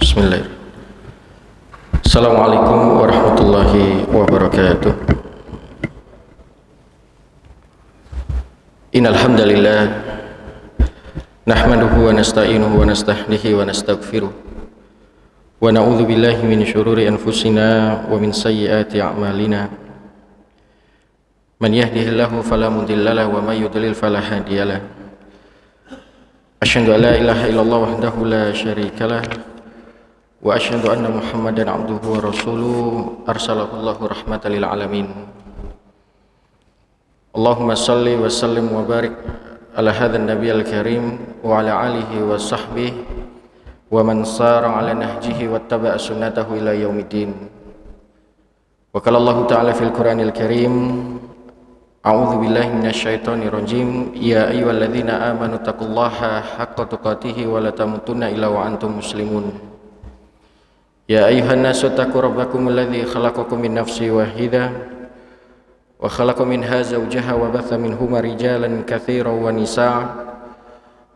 Bismillahirrahmanirrahim. Assalamualaikum warahmatullahi wabarakatuh. Innal hamdalillah nahmaduhu wa nasta'inuhu wa nastahdihi wa nastaghfiruh wa na'udzu billahi min syururi anfusina wa min sayyiati a'malina. Man yahdihillahu fala mudilla lahu wa may yudlil fala hadiyalah. Asyhadu an la ilaha illallah wahdahu la syarikalah wa asyhadu anna Muhammadan abduhu wa rasuluhu arsalahullahu rahmatan lil alamin. Allahumma salli wa sallim wa barik ala hadzal nabiyil karim wa ala alihi wa sahbihi wa man sara ala nahjihi wattaba'a sunnatahu ila yaumiddin. Wa qala Allah ta'ala fil Qur'anil Karim, a'udzu billahi minasyaitonir rajim, ya ayyuhalladzina amanu taqullaha haqqa tuqatih wa la tamutunna illa wa antum muslimun. Ya ayuhan nasu taqu rabbakum alladzi khalaqakum min nafsin wahidah wa khalaqa minha zawjaha wa batha minhuma rijalan katsiran wa nisaa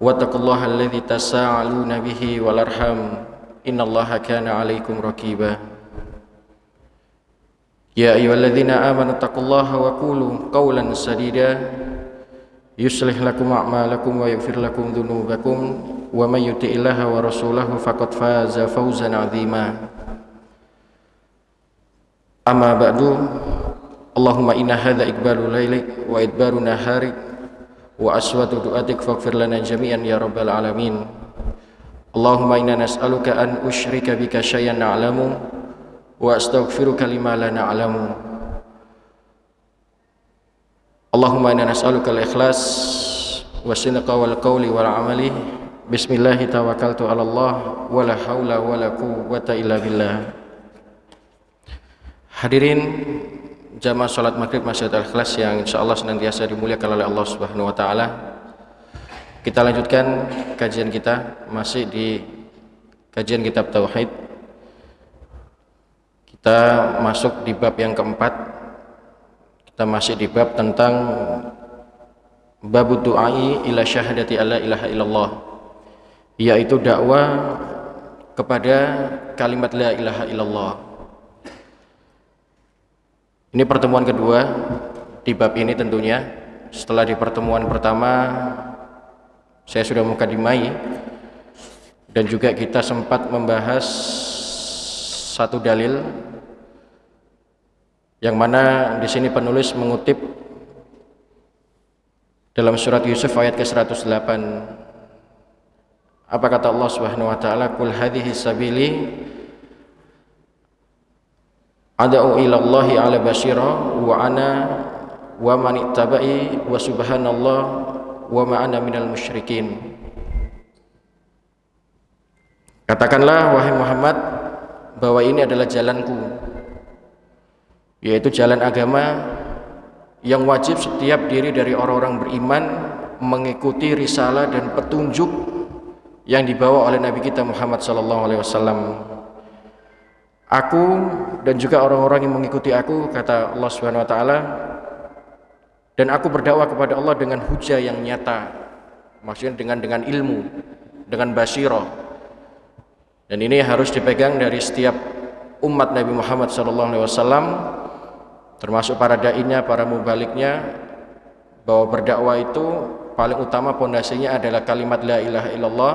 wattaqullaha alladzi tasaaluna bihi wal arham innallaha kana 'alaikum raqiba. Ya ayyuhalladzina amanu taqullaha wa qulu qawlan sadida yuslih lakum a'malakum wa yaghfir lakum dhunubakum wa may yuti'illaha wa rasulahu faqad faza fawzan 'azima. Amma ba'du, Allahumma inna hadza iqbalu lailik wa idbaru naharik wa aswatu du'atik faghfir lana jami'an ya rabbal alamin. Allahumma inna nas'aluka an usyrika bika syai'an na'lamu wa astaghfiruka lima la na'lamu. Allahumma inna nas'aluka al-ikhlas wa sidqa wal qawli wal amali. Bismillahi tawakkaltu 'ala Allah wa la haula wa la quwwata illa billah. Hadirin jamaah salat maghrib Masjid Al-Ikhlas yang insyaallah senantiasa dimuliakan oleh Allah Subhanahu wa taala. Kita lanjutkan kajian kita masih di kajian kitab tauhid. Kita masuk di bab yang keempat. Kita masih di bab tentang babud du'ai ila syahadati alla ilaha illallah, yaitu dakwah kepada kalimat la ilaha illallah. Ini pertemuan kedua di bab ini tentunya. Setelah di pertemuan pertama saya sudah mukadimai dan juga kita sempat membahas satu dalil yang mana di sini penulis mengutip dalam surat Yusuf ayat ke-108. Apa kata Allah Subhanahu wa taala? Qul hadhihi sabili ad'u ila Allahi ala basyira wa ana wa man ittaba'i wa subhanallah wa ma ana minal musyrikin. Katakanlah wahai Muhammad bahwa ini adalah jalanku, yaitu jalan agama yang wajib setiap diri dari orang-orang beriman mengikuti risalah dan petunjuk yang dibawa oleh Nabi kita Muhammad sallallahu alaihi wasallam. Aku dan juga orang-orang yang mengikuti aku, kata Allah Subhanahu wa taala, dan aku berdakwah kepada Allah dengan hujah yang nyata, maksudnya dengan ilmu, dengan basirah. Dan ini harus dipegang dari setiap umat Nabi Muhammad sallallahu alaihi wasallam, termasuk para dai-nya, para mubaliknya, bahwa berdakwah itu paling utama pondasinya adalah kalimat la ilaha illallah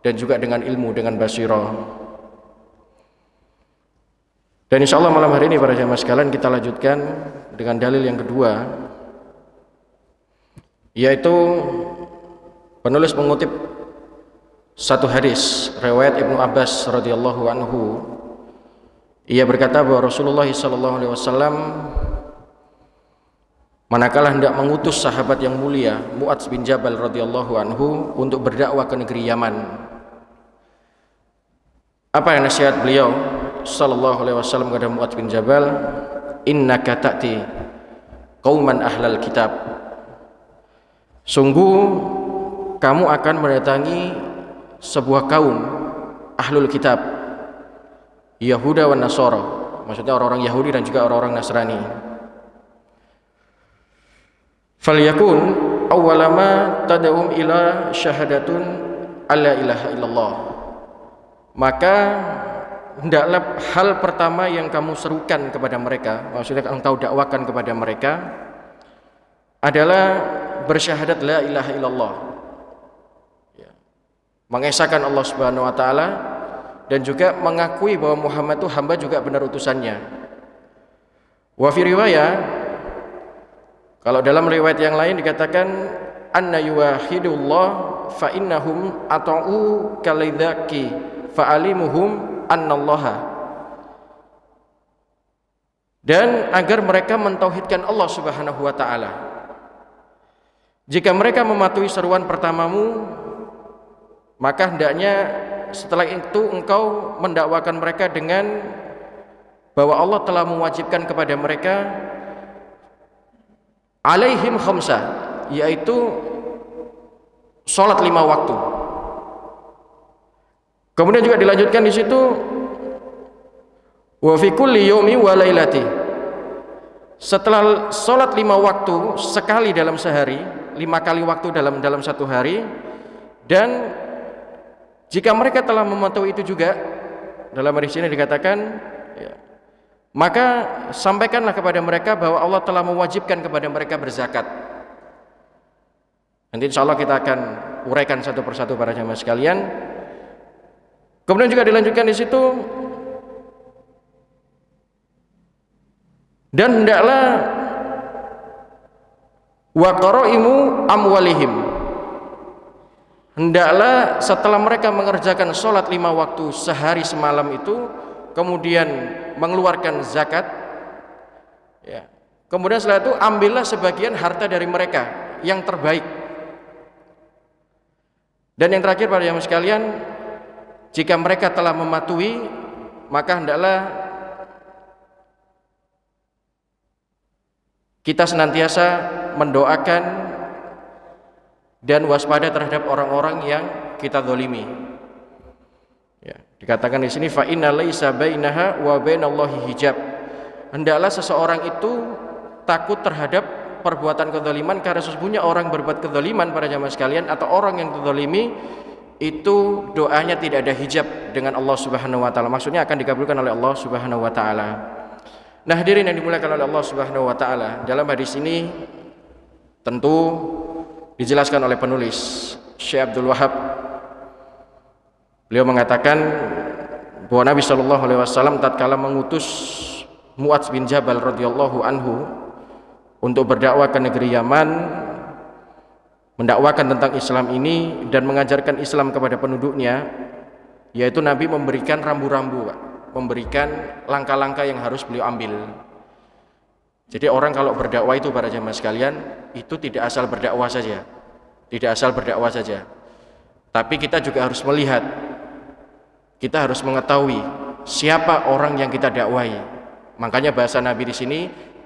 dan juga dengan ilmu, dengan basirah. Dan insyaallah malam hari ini para jamaah sekalian kita lanjutkan dengan dalil yang kedua, yaitu penulis mengutip satu hadis riwayat Ibnu Abbas radhiyallahu anhu. Ia berkata bahwa Rasulullah sallallahu alaihi wasallam manakala hendak mengutus sahabat yang mulia Mu'adz bin Jabal radhiyallahu anhu untuk berdakwah ke negeri Yaman, apa yang nasihat beliau sallallahu alaihi wasallam kepada Mu'adz bin Jabal? Innaka ta'ti qauman ahlal kitab, sungguh kamu akan mendatangi sebuah kaum ahlul kitab, Yahuda wa Nasara, maksudnya orang-orang Yahudi dan juga orang-orang Nasrani. Falyakun awwalama tad'um ila syahadatun alla ilaha illallah, maka hendaklah hal pertama yang kamu serukan kepada mereka, maksudnya engkau dakwakan kepada mereka adalah bersyahadat la ilaha illallah, ya, mengesahkan Allah Subhanahu wa taala dan juga mengakui bahwa Muhammad itu hamba juga benar utusannya. Wa fi riwayah, kalau dalam riwayat yang lain dikatakan anna yuwahidullah fa innahum ata'u kalidzaki fa alimuhum annallaha, dan agar mereka mentauhidkan Allah Subhanahu wa taala. Jika mereka mematuhi seruan pertamamu, maka hendaknya setelah itu engkau mendakwakan mereka dengan bahwa Allah telah mewajibkan kepada mereka alaihim khamsa, yaitu salat 5 waktu. Kemudian juga dilanjutkan di situ wa fi kulli yaumi wa lailati, setelah salat 5 waktu sekali dalam sehari, 5 kali waktu dalam satu hari. Dan jika mereka telah mematuhi itu juga, dalam hadis ini dikatakan ya, maka sampaikanlah kepada mereka bahwa Allah telah mewajibkan kepada mereka berzakat. Nanti insya Allah kita akan uraikan satu persatu para jamaah sekalian. Kemudian juga dilanjutkan di situ, dan hendaklah wa qaraimu amwalihim, hendaklah setelah mereka mengerjakan sholat 5 waktu sehari semalam itu, kemudian mengeluarkan zakat, ya, kemudian setelah itu ambillah sebagian harta dari mereka yang terbaik. Dan yang terakhir para jamaah sekalian, jika mereka telah mematuhi, maka hendaklah kita senantiasa mendoakan dan waspada terhadap orang-orang yang kita zalimi. Ya, dikatakan di sini fa inna laisa bainaha wa bainallahi hijab. Hendaklah seseorang itu takut terhadap perbuatan kezaliman, karena sesungguhnya orang berbuat kezaliman para jamaah sekalian, atau orang yang terzalimi itu doanya tidak ada hijab dengan Allah Subhanahu wa taala. Maksudnya akan dikabulkan oleh Allah Subhanahu wa taala. Nah, hadirin yang dimuliakan oleh Allah Subhanahu wa taala, dalam hadis ini tentu dijelaskan oleh penulis Syekh Abdul Wahab. Beliau mengatakan bahwa Nabi sallallahu alaihi wasallam tatkala mengutus Mu'adz bin Jabal radhiyallahu anhu untuk berdakwah ke negeri Yaman, mendakwakan tentang Islam ini dan mengajarkan Islam kepada penduduknya, yaitu Nabi memberikan rambu-rambu, memberikan langkah-langkah yang harus beliau ambil. Jadi orang kalau berdakwah itu para jamaah sekalian, itu tidak asal berdakwah saja, tidak asal berdakwah saja, tapi kita juga harus melihat, kita harus mengetahui siapa orang yang kita dakwahi. Makanya bahasa Nabi di sini,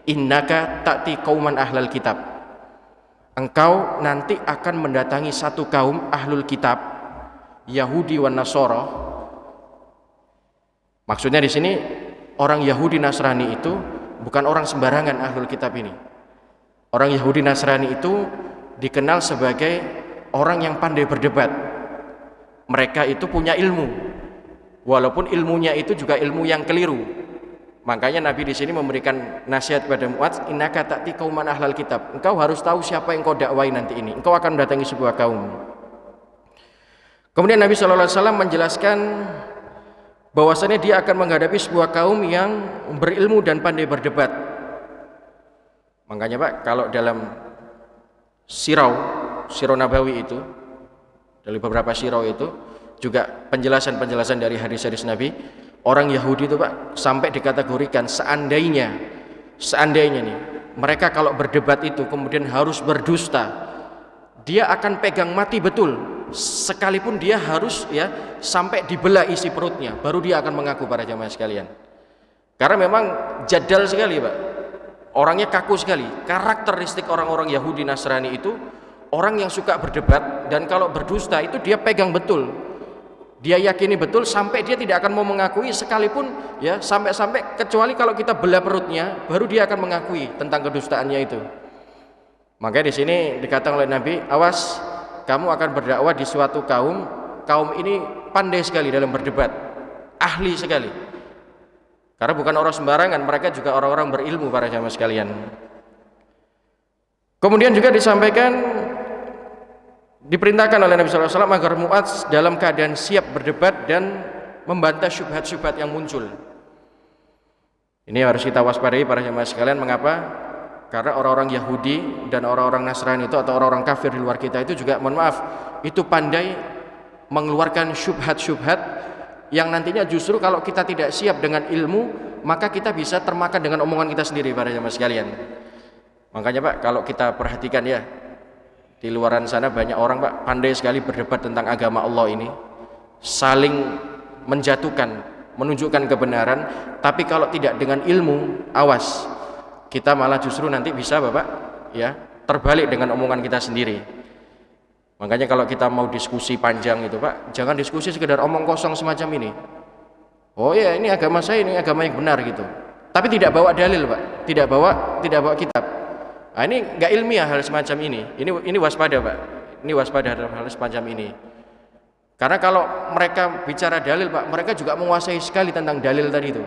innaka ta'ti qauman ahlal kitab, engkau nanti akan mendatangi satu kaum ahlul kitab, Yahudi wan Nasara. Maksudnya di sini orang Yahudi Nasrani itu bukan orang sembarangan ahlul kitab ini. Orang Yahudi Nasrani itu dikenal sebagai orang yang pandai berdebat. Mereka itu punya ilmu, walaupun ilmunya itu juga ilmu yang keliru. Makanya Nabi di sini memberikan nasihat kepada Mu'adz, innaka ta'ti qauman ahlal kitab, engkau harus tahu siapa yang kau dakwai nanti ini, engkau akan mendatangi sebuah kaum. Kemudian Nabi SAW menjelaskan bahwasanya dia akan menghadapi sebuah kaum yang berilmu dan pandai berdebat. Makanya Pak, kalau dalam Sirah Nabawi itu, dari beberapa sirah itu juga penjelasan-penjelasan dari hadis-hadis Nabi, orang Yahudi itu Pak sampai dikategorikan seandainya nih mereka kalau berdebat itu kemudian harus berdusta, dia akan pegang mati betul, sekalipun dia harus ya sampai dibelah isi perutnya, baru dia akan mengaku para jamaah sekalian. Karena memang jadal sekali Pak, orangnya kaku sekali. Karakteristik orang-orang Yahudi Nasrani itu orang yang suka berdebat, dan kalau berdusta itu dia pegang betul, dia yakini betul, sampai dia tidak akan mau mengakui sekalipun ya, sampai kecuali kalau kita belah perutnya baru dia akan mengakui tentang kedustaannya itu. Makanya di sini dikatakan oleh Nabi, awas kamu akan berdakwah di suatu kaum ini pandai sekali dalam berdebat, ahli sekali. Karena bukan orang sembarangan, mereka juga orang-orang berilmu para jamaah sekalian. Kemudian juga disampaikan, diperintahkan oleh Nabi sallallahu alaihi wasallam agar Mu'adz dalam keadaan siap berdebat dan membantah syubhat-syubhat yang muncul. Ini harus kita waspadai para jamaah sekalian. Mengapa? Karena orang-orang Yahudi dan orang-orang Nasrani itu, atau orang-orang kafir di luar kita itu juga, mohon maaf, itu pandai mengeluarkan syubhat-syubhat yang nantinya justru kalau kita tidak siap dengan ilmu, maka kita bisa termakan dengan omongan kita sendiri para jamaah sekalian. Makanya Pak, kalau kita perhatikan ya, di luaran sana banyak orang Pak pandai sekali berdebat tentang agama Allah ini, saling menjatuhkan, menunjukkan kebenaran, tapi kalau tidak dengan ilmu, awas, kita malah justru nanti bisa Bapak ya terbalik dengan omongan kita sendiri. Makanya kalau kita mau diskusi panjang itu Pak, jangan diskusi sekedar omong kosong semacam ini. Oh ya, ini agama saya, ini agama yang benar gitu. Tapi tidak bawa dalil Pak, tidak bawa kitab. Nah, ini nggak ilmiah hal semacam ini. Ini waspada Pak. Ini waspada dalam hal semacam ini. Karena kalau mereka bicara dalil Pak, mereka juga menguasai sekali tentang dalil tadi itu.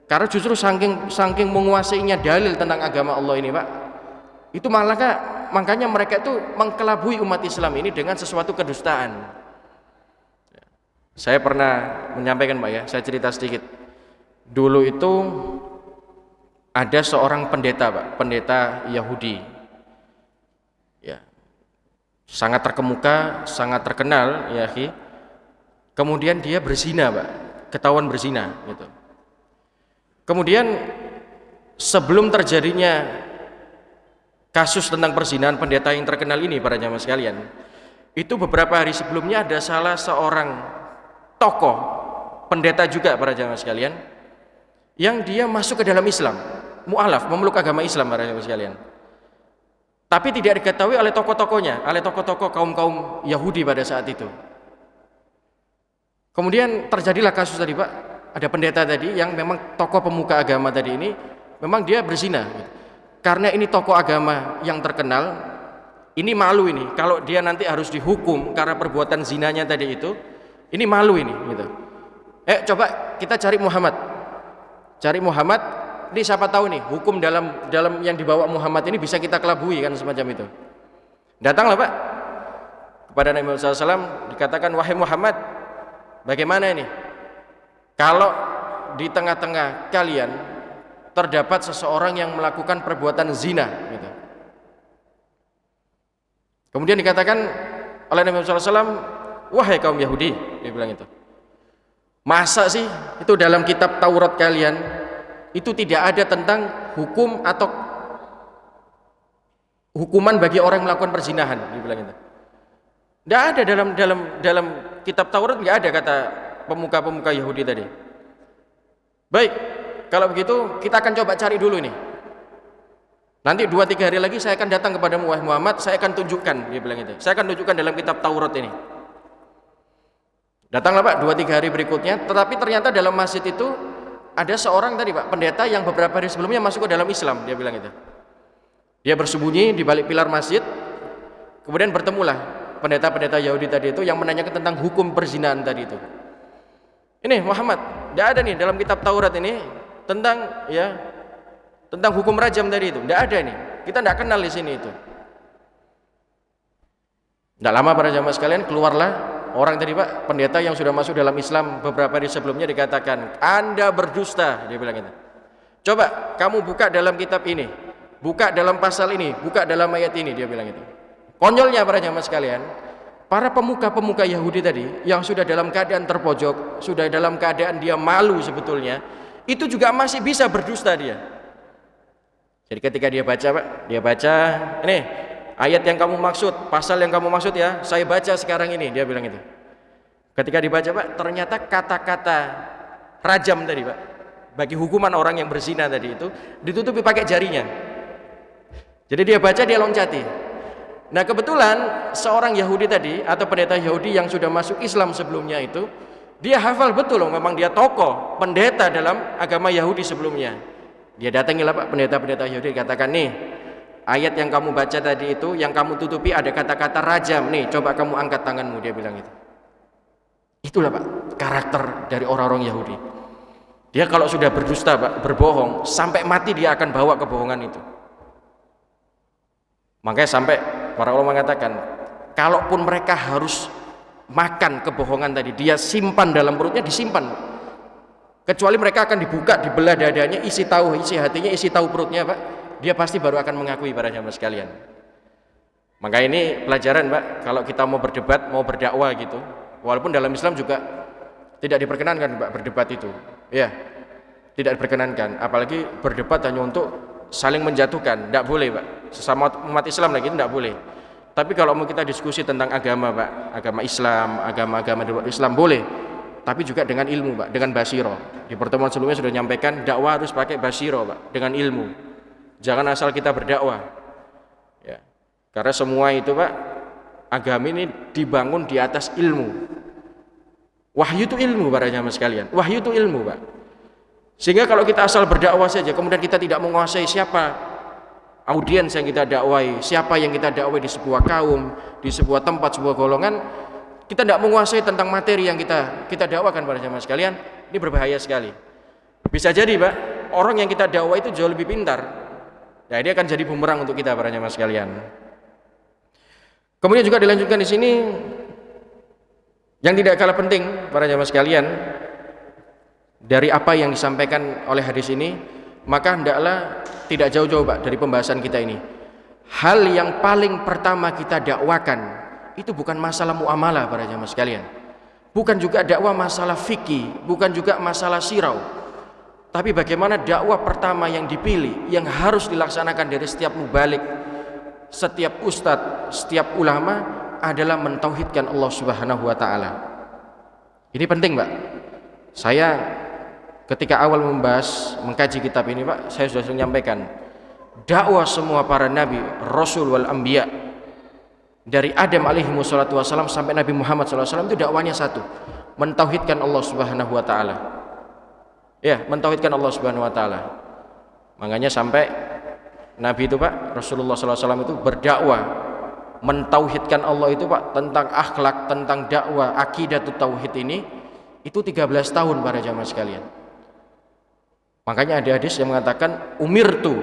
Karena justru saking menguasainya dalil tentang agama Allah ini Pak, itu makanya mereka itu mengkelabui umat Islam ini dengan sesuatu kedustaan. Saya pernah menyampaikan Pak ya, saya cerita sedikit. Dulu itu ada seorang pendeta Pak, pendeta Yahudi ya, sangat terkemuka, sangat terkenal ya, kemudian dia berzina Pak, ketahuan berzina gitu. Kemudian sebelum terjadinya kasus tentang perzinahan pendeta yang terkenal ini para jamaah sekalian, itu beberapa hari sebelumnya ada salah seorang tokoh pendeta juga para jamaah sekalian yang dia masuk ke dalam Islam, mu'alaf, memeluk agama Islam para jamaah sekalian. Tapi tidak diketahui oleh tokoh-tokohnya, oleh tokoh-tokoh kaum Yahudi pada saat itu. Kemudian terjadilah kasus tadi Pak, ada pendeta tadi yang memang tokoh pemuka agama tadi ini, memang dia berzina. Karena ini tokoh agama yang terkenal, ini malu ini, kalau dia nanti harus dihukum karena perbuatan zinanya tadi itu, ini malu ini gitu. Coba kita cari Muhammad, ini siapa tahu nih hukum dalam yang dibawa Muhammad ini bisa kita kelabui kan semacam itu. Datanglah Pak kepada Nabi Muhammad SAW, dikatakan, wahai Muhammad, bagaimana ini kalau di tengah-tengah kalian terdapat seseorang yang melakukan perbuatan zina gitu. Kemudian dikatakan oleh Nabi Muhammad SAW, wahai kaum Yahudi, dia bilang itu, masa sih itu dalam kitab Taurat kalian itu tidak ada tentang hukum atau hukuman bagi orang yang melakukan perzinahan, dia bilang itu. Tidak ada dalam kitab Taurat, nggak ada kata pemuka-pemuka Yahudi tadi. Baik, kalau begitu kita akan coba cari dulu nih. Nanti 2-3 hari lagi saya akan datang kepadamu wahai Muhammad, saya akan tunjukkan, dia bilang itu. Saya akan tunjukkan dalam kitab Taurat ini. Datanglah Pak 2-3 hari berikutnya, tetapi ternyata dalam masjid itu ada seorang tadi Pak, pendeta yang beberapa hari sebelumnya masuk ke dalam Islam, dia bilang itu. Dia bersembunyi di balik pilar masjid. Kemudian bertemulah pendeta-pendeta Yahudi tadi itu yang menanyakan tentang hukum perzinahan tadi itu. Ini Muhammad, tidak ada nih dalam kitab Taurat ini tentang hukum rajam tadi itu. Tidak ada nih. Kita tidak kenal di sini itu. Tidak lama para jamaah sekalian keluarlah orang tadi Pak, pendeta yang sudah masuk dalam Islam beberapa hari sebelumnya, dikatakan, Anda berdusta, dia bilang itu. Coba kamu buka dalam kitab ini, buka dalam pasal ini, buka dalam ayat ini, dia bilang itu. Konyolnya para jamaah sekalian, para pemuka-pemuka Yahudi tadi yang sudah dalam keadaan terpojok, sudah dalam keadaan dia malu sebetulnya, itu juga masih bisa berdusta dia. Jadi ketika dia baca Pak, dia baca ini ayat yang kamu maksud, pasal yang kamu maksud ya, saya baca sekarang ini, dia bilang itu. Ketika dibaca Pak, ternyata kata-kata rajam tadi Pak, bagi hukuman orang yang berzina tadi itu ditutupi pakai jarinya. Jadi dia baca, dia loncati. Nah kebetulan seorang Yahudi tadi atau pendeta Yahudi yang sudah masuk Islam sebelumnya itu, dia hafal betul loh, memang dia tokoh pendeta dalam agama Yahudi sebelumnya. Dia datangilah Pak pendeta-pendeta Yahudi, katakan, nih ayat yang kamu baca tadi itu, yang kamu tutupi ada kata-kata rajam nih, coba kamu angkat tanganmu, dia bilang itu. Itulah Pak, karakter dari orang-orang Yahudi. Dia kalau sudah berdusta Pak, berbohong, sampai mati dia akan bawa kebohongan itu. Makanya sampai para ulama mengatakan, kalaupun mereka harus makan kebohongan tadi, dia simpan dalam perutnya, disimpan. Kecuali mereka akan dibuka, dibelah dadanya, isi tahu, isi hatinya, isi tahu perutnya Pak, dia pasti baru akan mengakui para jamaah sekalian. Maka ini pelajaran Pak, kalau kita mau berdebat, mau berdakwah gitu, walaupun dalam Islam juga tidak diperkenankan Pak berdebat itu, ya, tidak diperkenankan. Apalagi berdebat hanya untuk saling menjatuhkan, tidak boleh Pak. Sesama umat Islam lagi itu tidak boleh. Tapi kalau mau kita diskusi tentang agama Pak, agama Islam, agama-agama Islam boleh, tapi juga dengan ilmu Pak, dengan basiro. Di pertemuan sebelumnya sudah menyampaikan dakwah harus pakai basiro Pak, dengan ilmu. Jangan asal kita berdakwah. Ya. Karena semua itu Pak, agama ini dibangun di atas ilmu. Wahyu itu ilmu para jamaah sekalian. Wahyu itu ilmu Pak. Sehingga kalau kita asal berdakwah saja, kemudian kita tidak menguasai siapa audiens yang kita dakwai, siapa yang kita dakwai di sebuah kaum, di sebuah tempat, sebuah golongan, kita tidak menguasai tentang materi yang kita dakwakan para jamaah sekalian, ini berbahaya sekali. Bisa jadi Pak, orang yang kita dakwai itu jauh lebih pintar. Nah, dia akan jadi bumerang untuk kita para jamaah sekalian. Kemudian juga dilanjutkan di sini yang tidak kalah penting para jamaah sekalian, dari apa yang disampaikan oleh hadis ini, maka hendaklah tidak jauh-jauh Pak dari pembahasan kita ini. Hal yang paling pertama kita dakwakan itu bukan masalah muamalah para jamaah sekalian, bukan juga dakwah masalah fikih, bukan juga masalah sirau, tapi bagaimana dakwah pertama yang dipilih, yang harus dilaksanakan dari setiap mubalik, setiap ustadz, setiap ulama adalah mentauhidkan Allah Subhanahu wa taala. Ini penting Pak. Saya ketika awal mengkaji kitab ini Pak, saya sudah sering menyampaikan, dakwah semua para nabi, rasul wal anbiya, dari Adam alaihi wassalatu wassalam sampai Nabi Muhammad SAW, itu dakwanya satu, mentauhidkan Allah Subhanahu wa taala. Ya, mentauhidkan Allah Subhanahu wa taala. Makanya sampai Nabi itu Pak, Rasulullah SAW itu berdakwah mentauhidkan Allah itu Pak, tentang akhlak, tentang dakwah, akidah tauhid ini, itu 13 tahun para jamaah sekalian. Makanya ada hadis yang mengatakan umirtu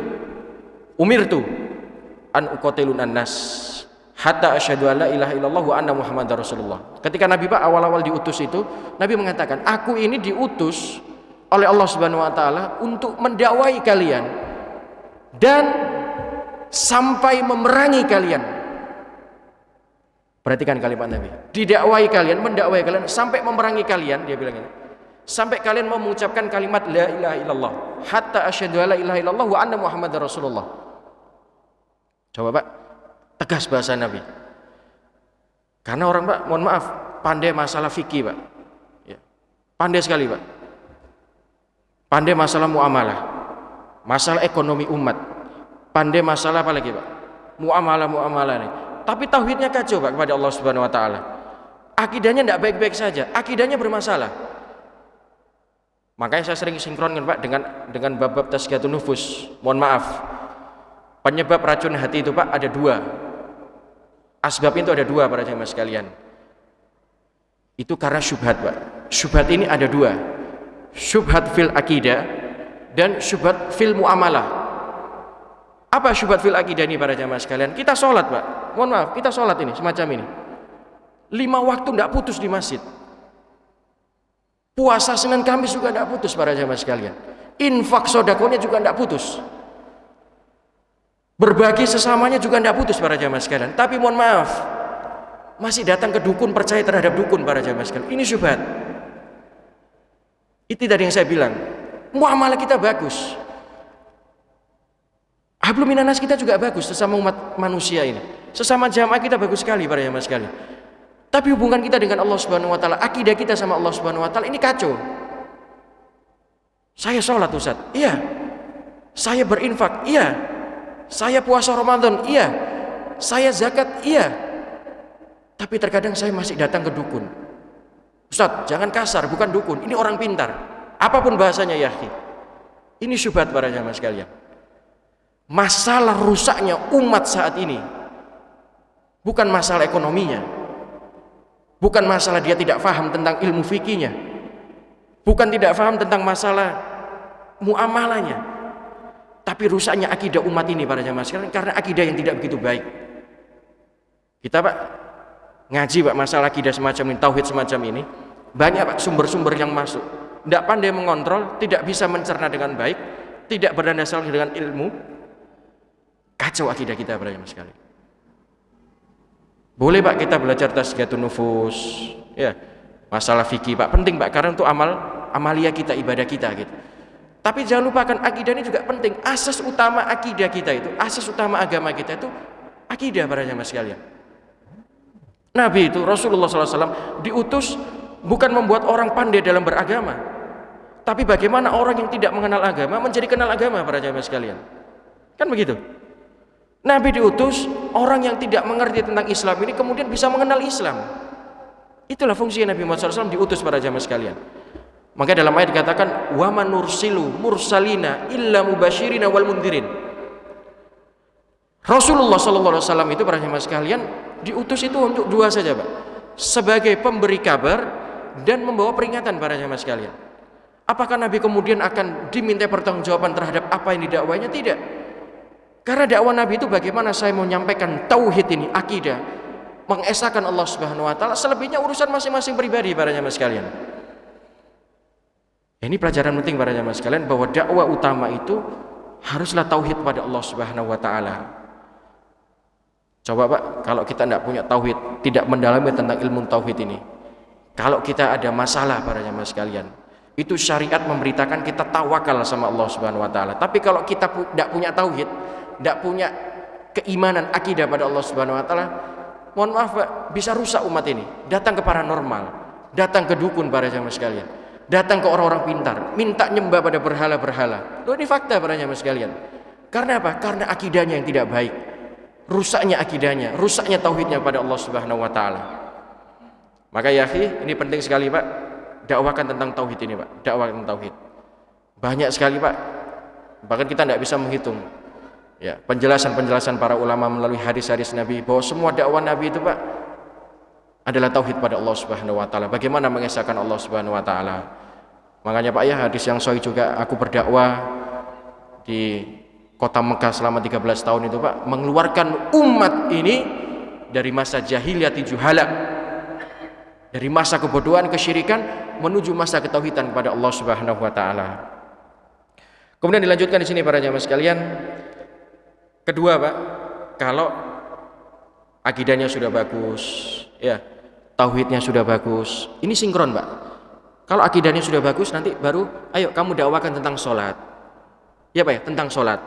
an uqatilun annas hatta asyhadu alla ilaha illallah wa anna muhammadar rasulullah. Ketika Nabi Pak awal-awal diutus itu, Nabi mengatakan, aku ini diutus oleh Allah Subhanahu wa taala untuk mendakwai kalian dan sampai memerangi kalian. Perhatikan kalimat Nabi, didakwai kalian, mendakwai kalian sampai memerangi kalian, dia bilang ini. Sampai kalian mau mengucapkan kalimat la ilaha illallah hatta asyhadu alla ilaha illallah wa anna muhammadar rasulullah. Coba Pak, tegas bahasa Nabi. Karena orang Pak, mohon maaf, pandai masalah fikih Pak, ya, pandai sekali Pak, pandai masalah muamalah, masalah ekonomi umat, pandai masalah apa lagi Pak, muamalah ini. Tapi tauhidnya kacau Pak kepada Allah Subhanahu wa taala. Akidahnya tidak baik-baik saja, akidahnya bermasalah. Makanya saya sering sinkronkan Pak dengan bab-bab tazkiyatun nufus. Mohon maaf, penyebab racun hati itu Pak ada dua. Asbab itu ada dua para jamaah sekalian. Itu karena syubhat Pak. Syubhat ini ada dua. Syubhat fil akidah dan syubhat fil muamalah. Apa syubhat fil akidah ini para jamaah sekalian? Kita sholat Pak, mohon maaf, kita sholat ini semacam ini, 5 waktu tidak putus di masjid. Puasa Senin Kamis juga tidak putus para jamaah sekalian. Infak sodakonya juga tidak putus. Berbagi sesamanya juga tidak putus para jamaah sekalian. Tapi mohon maaf, masih datang ke dukun, percaya terhadap dukun para jamaah sekalian. Ini syubhat. Itu tadi yang saya bilang, muamalah kita bagus, hablum minanas kita juga bagus, sesama umat manusia ini, sesama jamaah kita bagus sekali para jamaah sekalian. Tapi hubungan kita dengan Allah Subhanahu wa taala, akidah kita sama Allah Subhanahu wa taala ini kacau. Saya sholat Ustaz, iya. Saya berinfak, iya. Saya puasa Ramadan, iya. Saya zakat, iya. Tapi terkadang saya masih datang ke dukun. Ustaz, jangan kasar, bukan dukun, ini orang pintar. Apapun bahasanya ya, ini syubhat para jamaah sekalian. Masalah rusaknya umat saat ini bukan masalah ekonominya, Bukan masalah dia tidak paham tentang ilmu fikihnya, bukan tidak paham tentang masalah muamalahnya, tapi rusaknya akidah umat ini para jamaah sekalian karena akidah yang tidak begitu baik. Kita Pak ngaji Pak masalah akidah semacam ini, tauhid semacam ini, banyak Pak sumber-sumber yang masuk, tidak pandai mengontrol, tidak bisa mencerna dengan baik, tidak berdasarkan dengan ilmu, kacau akidah kita para jamaah sekalian. Boleh Pak kita belajar tazkiyatun nufus, ya masalah fikih Pak penting Pak karena untuk amalia kita, ibadah kita gitu. Tapi jangan lupakan akidah ini juga penting. Asas utama akidah kita itu, asas utama agama kita itu akidah para jamaah sekalian. Nabi itu Rasulullah SAW diutus bukan membuat orang pandai dalam beragama, tapi bagaimana orang yang tidak mengenal agama menjadi kenal agama para jamaah sekalian. Kan begitu. Nabi diutus orang yang tidak mengerti tentang Islam ini kemudian bisa mengenal Islam. Itulah fungsi Nabi Muhammad SAW diutus para jamaah sekalian. Maka dalam ayat dikatakan wa man nursilu mursalina illa mubashirina wal mundirin. Rasulullah SAW itu para jamaah sekalian diutus itu untuk dua saja Pak, sebagai pemberi kabar dan membawa peringatan para jamaah sekalian. Apakah Nabi kemudian akan diminta pertanggungjawaban terhadap apa yang didakwainya? Tidak. Karena dakwah Nabi itu bagaimana saya mau menyampaikan tauhid ini, akidah, mengesahkan Allah Subhanahu wa taala, selebihnya urusan masing-masing pribadi para jamaah sekalian. Ini pelajaran penting para jamaah sekalian bahwa dakwah utama itu haruslah tauhid pada Allah Subhanahu wa taala. Coba Pak, kalau kita tidak punya tauhid, tidak mendalami tentang ilmu tauhid ini, kalau kita ada masalah para jamaah sekalian, itu syariat memberitakan kita tawakal sama Allah Subhanahu wa taala. Tapi kalau kita tidak punya tauhid, tidak punya keimanan akidah pada Allah Subhanahu wa taala, mohon maaf Pak, bisa rusak umat ini. Datang ke paranormal, datang ke dukun para jamaah sekalian, datang ke orang-orang pintar, minta nyembah pada berhala-berhala. Loh, ini fakta para jamaah sekalian. Karena apa? Karena akidahnya yang tidak baik. Rusaknya akidahnya, rusaknya tauhidnya pada Allah Subhanahu wa taala. Maka ya akhi, ini penting sekali Pak, dakwakan tentang tauhid ini Pak, dakwakan tentang tauhid. Banyak sekali Pak, bahkan kita tidak bisa menghitung ya penjelasan-penjelasan para ulama melalui hadis-hadis Nabi bahwa semua dakwah Nabi itu Pak adalah tauhid pada Allah Subhanahu wa taala. Bagaimana mengesahkan Allah Subhanahu wa taala. Makanya Pak ya, hadis yang sahih juga, aku berdakwah di kota Mekah selama 13 tahun itu Pak, mengeluarkan umat ini dari masa jahiliyah juhala, dari masa kebodohan, kesyirikan menuju masa ketauhidan kepada Allah Subhanahu wa taala. Kemudian dilanjutkan di sini para jamaah sekalian. Kedua Pak, kalau akidahnya sudah bagus, ya, tauhidnya sudah bagus, ini sinkron Pak. Kalau akidahnya sudah bagus, nanti baru ayo kamu dakwakan tentang sholat. Ya Pak ya, tentang sholat.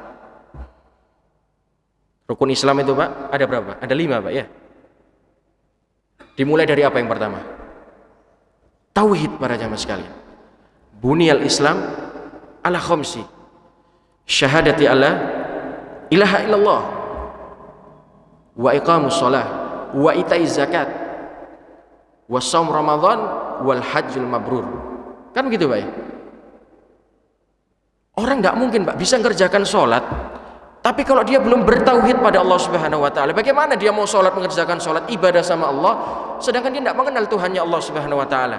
Rukun Islam itu Pak, ada berapa? Ada 5 Pak ya. Dimulai dari apa yang pertama? Tauhid para jamaah sekalian. Buniyal Islam ala khamsi. Syahadati alla ilaha illallah wa iqamus shalah wa itaiz zakat wa shaum ramadan wal hajjul mabrur. Kan begitu Pak ya? Orang enggak mungkin Pak bisa mengerjakan sholat tapi kalau dia belum bertauhid pada Allah Subhanahu wa taala, bagaimana dia mau sholat, mengerjakan sholat, ibadah sama Allah sedangkan dia tidak mengenal Tuhannya Allah Subhanahu wa taala?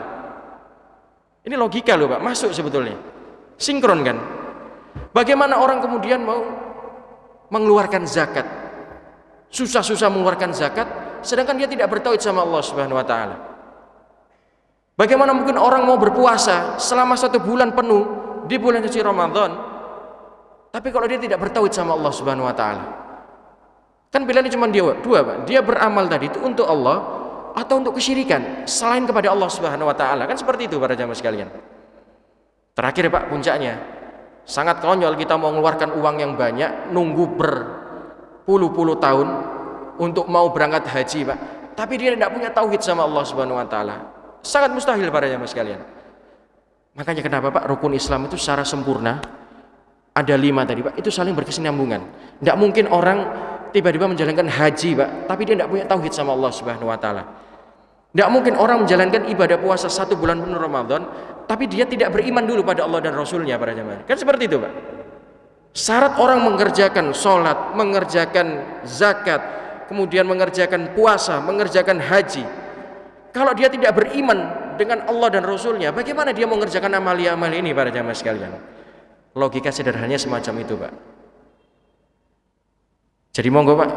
Ini logika loh Pak, masuk sebetulnya. Sinkron kan? Bagaimana orang kemudian mau mengeluarkan zakat, susah-susah mengeluarkan zakat sedangkan dia tidak bertauhid sama Allah Subhanahu wa taala? Bagaimana mungkin orang mau berpuasa selama 1 bulan penuh di bulan suci Ramadan tapi kalau dia tidak bertauhid sama Allah Subhanahu wa taala? Kan pilihannya cuma dua Pak. Dia beramal tadi itu untuk Allah atau untuk kesyirikan selain kepada Allah Subhanahu wa taala. Kan seperti itu para jamaah sekalian. Terakhir Pak, puncaknya sangat konyol kita mau mengeluarkan uang yang banyak, nunggu berpuluh-puluh tahun untuk mau berangkat haji Pak, tapi dia tidak punya tauhid sama Allah Subhanahu wa taala. Sangat mustahil para jamaah sekalian. Makanya kenapa Pak rukun Islam itu secara sempurna ada 5 tadi Pak, itu saling berkesinambungan. Tidak mungkin orang tiba-tiba menjalankan haji Pak, tapi dia tidak punya tauhid sama Allah Subhanahu wa taala. Tidak mungkin orang menjalankan ibadah puasa 1 bulan penuh Ramadan, tapi dia tidak beriman dulu pada Allah dan Rasulnya para jamaah. Kan seperti itu Pak. Syarat orang mengerjakan sholat, mengerjakan zakat, kemudian mengerjakan puasa, mengerjakan haji, Kalau dia tidak beriman dengan Allah dan Rasulnya, bagaimana dia mengerjakan amal-amal ini para jamaah sekalian? Logika sederhananya semacam itu, Pak. Jadi monggo, Pak,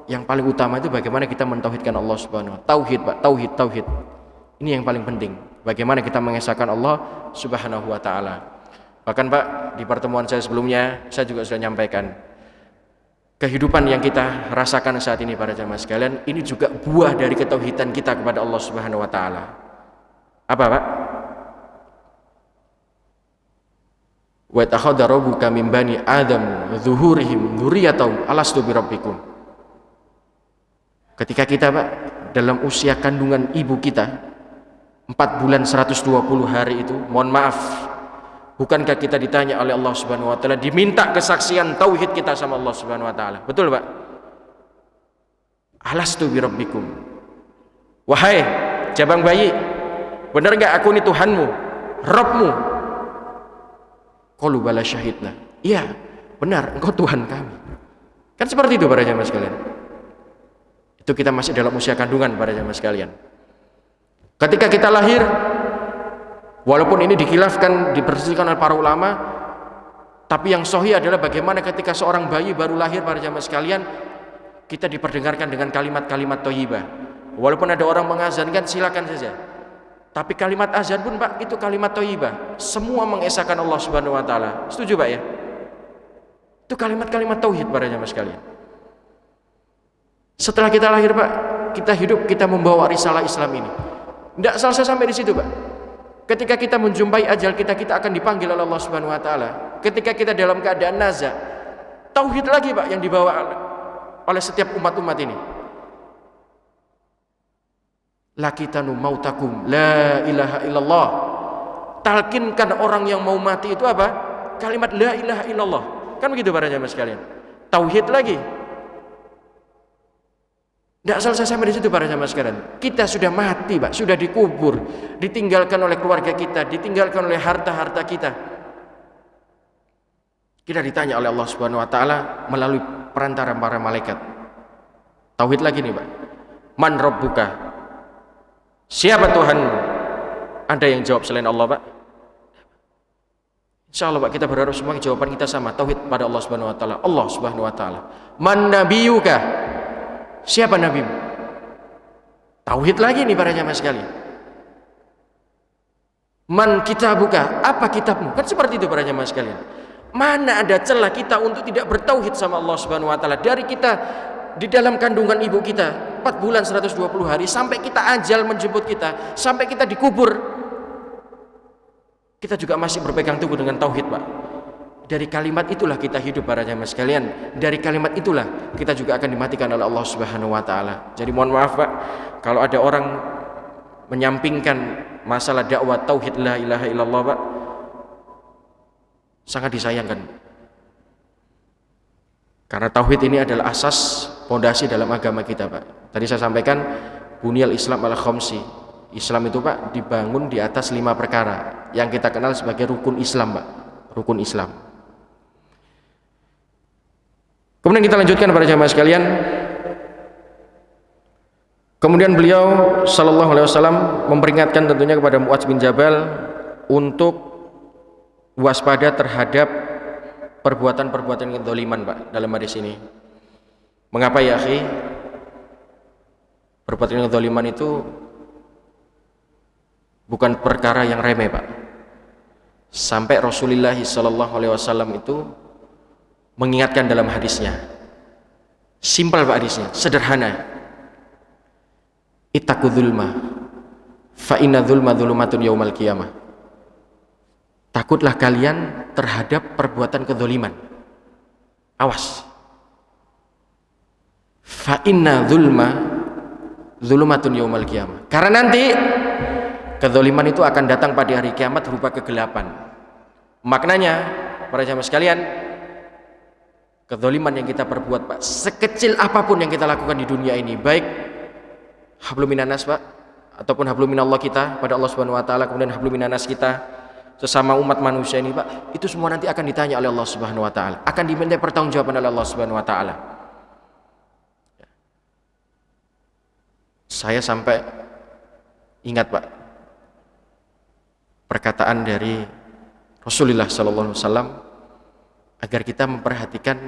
yang paling utama itu bagaimana kita mentauhidkan Allah Subhanahu wa taala. Tauhid, Pak, tauhid. Ini yang paling penting. Bagaimana kita mengesahkan Allah Subhanahu wa taala. Bahkan, Pak, di pertemuan saya sebelumnya saya juga sudah nyampaikan, kehidupan yang kita rasakan saat ini para jamaah sekalian, ini juga buah dari ketauhidan kita kepada Allah Subhanahu wa taala. Apa, Pak? Wa takhadha rabbuka min bani adam zuhurihim dzurriyyatahum alastu birabbikum. Ketika kita, Pak, dalam usia kandungan ibu kita 4 bulan 120 hari itu, mohon maaf, bukankah kita ditanya oleh Allah Subhanahu wa taala, diminta kesaksian tauhid kita sama Allah Subhanahu wa taala? Betul, Pak? Alastu birabbikum. Wahai jabang bayi, benar enggak aku ini Tuhanmu, Rabbmu? Qalu bala syahidna. Iya, benar, engkau Tuhan kami. Kan seperti itu para jamaah sekalian. Itu kita masih dalam usia kandungan para jamaah sekalian. Ketika kita lahir, walaupun ini dikilafkan, dipersihkan oleh para ulama, tapi yang sahih adalah bagaimana ketika seorang bayi baru lahir para jamaah sekalian, kita diperdengarkan dengan kalimat-kalimat thayyibah. Walaupun ada orang mengazankan, silakan saja. Tapi kalimat azan pun, Pak, itu kalimat thayyibah. Semua mengesahkan Allah Subhanahu wa taala. Setuju, Pak, ya? Itu kalimat-kalimat tauhid para jamaah sekalian. Setelah kita lahir, Pak, kita hidup, kita membawa risalah Islam ini. Tidak selesai sampai di situ, Pak. Ketika kita menjumpai ajal kita akan dipanggil oleh Allah Subhanahu wa taala. Ketika kita dalam keadaan naza, tauhid lagi, Pak, yang dibawa oleh setiap umat-umat ini. Lakitanu mautakum la ilaha illallah. Talkinkan orang yang mau mati itu apa? Kalimat la ilaha illallah. Kan begitu para jamaah sekalian. Tauhid lagi. Tidak selesai sampai di situ para jamaah sekalian. Kita sudah mati, Pak, sudah dikubur, ditinggalkan oleh keluarga kita, ditinggalkan oleh harta-harta kita. Kita ditanya oleh Allah Subhanahu wa taala melalui perantara para malaikat. Tauhid lagi nih, Pak. Man rabbuka? Siapa Tuhanmu? Ada yang jawab selain Allah, Pak? Insya Allah, Pak, kita berharap semua jawaban kita sama, tauhid pada Allah Subhanahu wa taala. Allah Subhanahu wa taala. Man nabiyuka? Siapa nabimu? Tauhid lagi nih para jamaah sekalian. Man kitabuka? Apa kitabmu? Kan seperti itu para jamaah sekalian. Mana ada celah kita untuk tidak bertauhid sama Allah Subhanahu wa taala? Dari kita di dalam kandungan ibu kita 4 bulan 120 hari sampai kita ajal menjemput kita, sampai kita dikubur, kita juga masih berpegang teguh dengan tauhid, Pak. Dari kalimat itulah kita hidup para jamaah sekalian. Dari kalimat itulah kita juga akan dimatikan oleh Allah Subhanahu wa taala. Jadi mohon maaf, Pak, kalau ada orang menyampingkan masalah dakwah tauhid la ilaha illallah, Pak, sangat disayangkan. Karena tauhid ini adalah asas fondasi dalam agama kita, Pak. Tadi saya sampaikan bunyal Islam ala khamsi. Islam itu, Pak, dibangun di atas 5 perkara yang kita kenal sebagai rukun Islam, Pak. Rukun Islam. Kemudian kita lanjutkan para jamaah sekalian. Kemudian beliau sallallahu alaihi wasallam memperingatkan tentunya kepada Muadz bin Jabal untuk waspada terhadap perbuatan-perbuatan kedzaliman, Pak, dalam hadis ini. Mengapa ya, akhi? Perbuatan kedzaliman itu bukan perkara yang remeh, Pak. Sampai Rasulullah sallallahu alaihi wasallam itu mengingatkan dalam hadisnya. Simpel, Pak, hadisnya, sederhana. Ittaqu dzulma fa inna dzulma dzulumatun yaumal qiyamah. Takutlah kalian terhadap perbuatan kedzaliman. Awas. Fa inna dzulma dzulumatun yaumal qiyamah. Karena nanti kedzaliman itu akan datang pada hari kiamat berupa kegelapan. Maknanya, para jamaah sekalian, kedzaliman yang kita perbuat, Pak, sekecil apapun yang kita lakukan di dunia ini, baik hablum minanas, Pak, ataupun hablum minallah kita pada Allah Subhanahu wa taala, kemudian hablum minanas kita sesama umat manusia ini, Pak, itu semua nanti akan ditanya oleh Allah Subhanahu wa taala, akan diminta pertanggungjawaban oleh Allah Subhanahu wa taala. Saya sampai Ingat Pak, perkataan dari Rasulullah sallallahu alaihi wasallam agar kita memperhatikan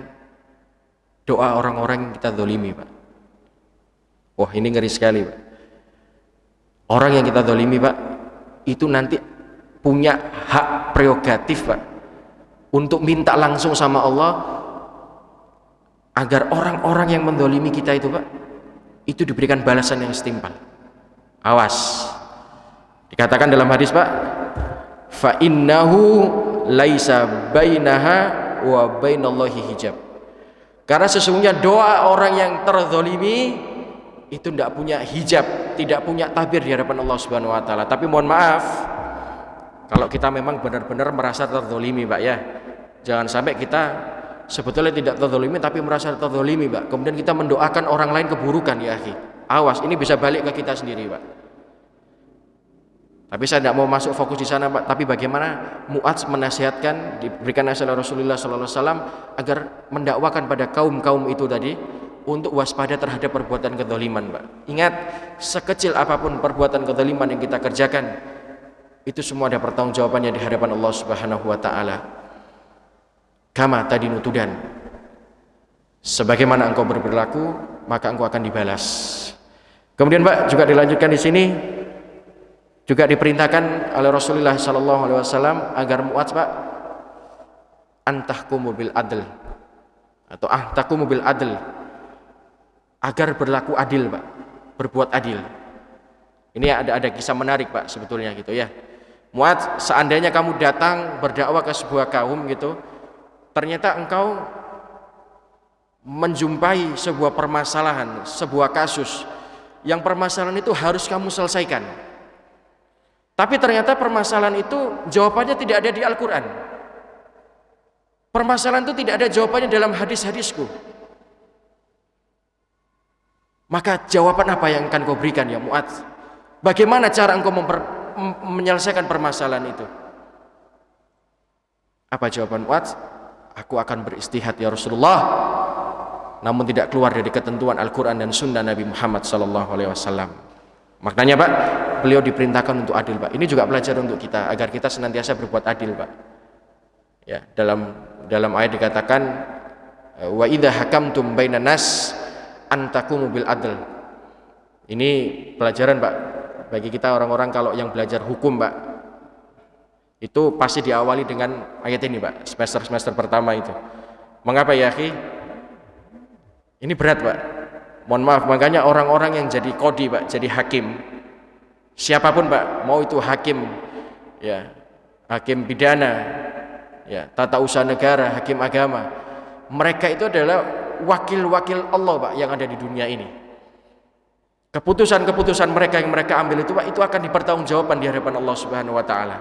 doa orang-orang yang kita zalimi Pak. Wah, ini ngeri sekali Pak. Orang yang kita zalimi Pak, itu nanti punya hak prerogatif Pak untuk minta langsung sama Allah agar orang-orang yang mendolimi kita itu Pak, itu diberikan balasan yang setimpal. Awas, dikatakan dalam hadis Pak, fa innahu laisa bainaha wa bainallahi hijab. Karena sesungguhnya doa orang yang terzalimi itu tidak punya hijab, tidak punya tabir di hadapan Allah Subhanahu wa taala. Tapi mohon maaf, kalau kita memang benar-benar merasa terzalimi Pak ya, jangan sampai kita sebetulnya tidak terzalimi tapi merasa terzalimi Pak, kemudian kita mendoakan orang lain keburukan ya akhi. Awas, ini bisa balik ke kita sendiri Pak. Tapi saya tidak mau masuk fokus di sana Pak, tapi bagaimana Mu'adz menasihatkan, diberikan nasihat Rasulullah sallallahu alaihi wasallam agar mendakwakan pada kaum-kaum itu tadi untuk waspada terhadap perbuatan kezaliman Pak. Ingat, sekecil apapun perbuatan kezaliman yang kita kerjakan, itu semua ada pertanggungjawabannya di hadapan Allah Subhanahu wa taala. Kama tadi nutudan, sebagaimana engkau berperilaku maka engkau akan dibalas. Kemudian Pak, juga dilanjutkan di sini, juga diperintahkan oleh Rasulullah sallallahu alaihi wasallam agar Mu'adz Pak antahkumu bil adl atau ahtakumu bil adl, agar berlaku adil Pak, berbuat adil. Ini ada kisah menarik Pak sebetulnya gitu ya. Mu'adz, seandainya kamu datang berdakwah ke sebuah kaum gitu, ternyata engkau menjumpai sebuah permasalahan, sebuah kasus yang permasalahan itu harus kamu selesaikan. Tapi ternyata permasalahan itu jawabannya tidak ada di Al-Quran. Permasalahan itu tidak ada jawabannya dalam hadis-hadisku. Maka jawaban apa yang akan kau berikan ya Mu'adz? Bagaimana cara engkau menyelesaikan permasalahan itu? Apa jawaban Mu'adz? Aku akan beristihad ya Rasulullah, namun tidak keluar dari ketentuan Al-Quran dan Sunnah Nabi Muhammad SAW. Maknanya Pak, beliau diperintahkan untuk adil Pak. Ini juga pelajaran untuk kita agar kita senantiasa berbuat adil Pak. Ya, dalam ayat dikatakan wa idza hakamtum bainan nas antakumu bil adl. Ini pelajaran Pak bagi kita orang-orang kalau yang belajar hukum Pak. Itu pasti diawali dengan ayat ini Pak, semester pertama itu. Mengapa ya akhi? Ini berat Pak. Mohon maaf, makanya orang-orang yang jadi kodi Pak, jadi hakim, siapapun Pak, mau itu hakim ya, hakim pidana ya, tata usaha negara, hakim agama, mereka itu adalah wakil-wakil Allah Pak yang ada di dunia ini. Keputusan-keputusan mereka yang mereka ambil itu Pak, itu akan dipertanggungjawabkan di hadapan Allah Subhanahu wa taala.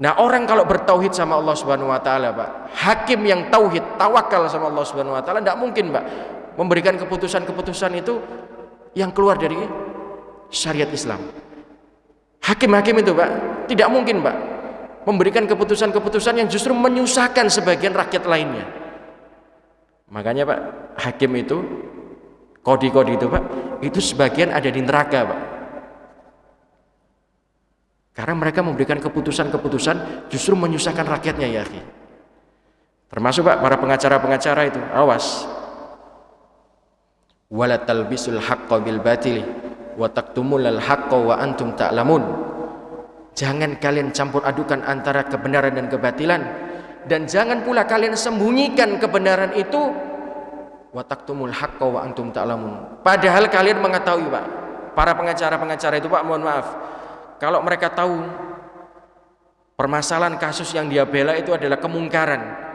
Nah, orang kalau bertauhid sama Allah Subhanahu wa taala Pak, hakim yang tauhid, tawakal sama Allah Subhanahu wa taala, tidak mungkin Pak memberikan keputusan-keputusan itu yang keluar dari syariat Islam. Hakim-hakim itu Pak tidak mungkin Pak memberikan keputusan-keputusan yang justru menyusahkan sebagian rakyat lainnya. Makanya Pak, hakim itu, kodi-kodi itu Pak, itu sebagian ada di neraka Pak, karena mereka memberikan keputusan-keputusan justru menyusahkan rakyatnya ya akhi. Termasuk Pak para pengacara-pengacara itu, awas. Wala talbisul haqqo bil batili wa taktumul haqqo wa antum ta'lamun. Jangan kalian campur adukan antara kebenaran dan kebatilan, dan jangan pula kalian sembunyikan kebenaran itu wa taktumul haqqo wa antum ta'lamun. Padahal kalian mengetahui Pak, para pengacara-pengacara itu Pak, mohon maaf, kalau mereka tahu permasalahan kasus yang dia bela itu adalah kemungkaran